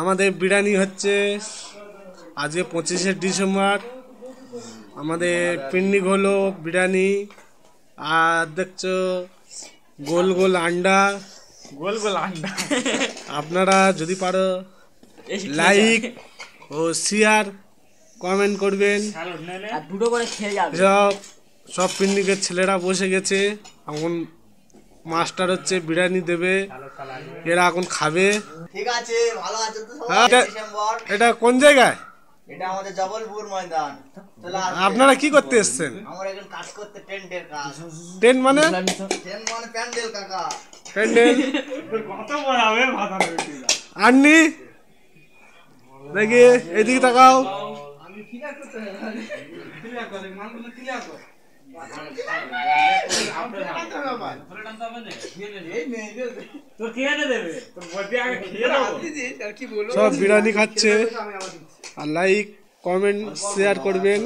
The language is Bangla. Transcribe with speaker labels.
Speaker 1: আমাদের বিরিয়ানি হচ্ছে আজকে 25শে ডিসেম্বর। আমাদের পিকনিক হলো বিরিয়ানি, আর দেখছো গোল গোল আন্ডা। আপনারা যদি পারো লাইক ও শেয়ার কমেন্ট করবেন। সব পিকনিকের ছেলেরা বসে গেছে, এখন মাস্টার হচ্ছে বিরিয়ানি দেবে, এরা এখন খাবে।
Speaker 2: ঠিক আছে, ভালো আছে তো সবাই? ডিসেম্বর।
Speaker 1: এটা কোন জায়গায়?
Speaker 2: এটা আমাদের জবলপুর ময়দান।
Speaker 1: আপনারা কি করতে এসেছেন?
Speaker 2: আমরা এখন কাজ করতে, টেন্টের কাজ।
Speaker 1: টেন্ট মানে?
Speaker 2: টেন্ট মানে প্যান্ডেল কাকা।
Speaker 1: প্যান্ডেল কত বড় হবে ভাতা আন্নি দেখি এদিকে তাকাও। আমি ক্লিয়ার করতে হবে, ক্লিয়ার করে মালগুলো ক্লিয়ার কর। সব বিরিয়ানি খাচ্ছে, আর লাইক কমেন্ট শেয়ার করবেন।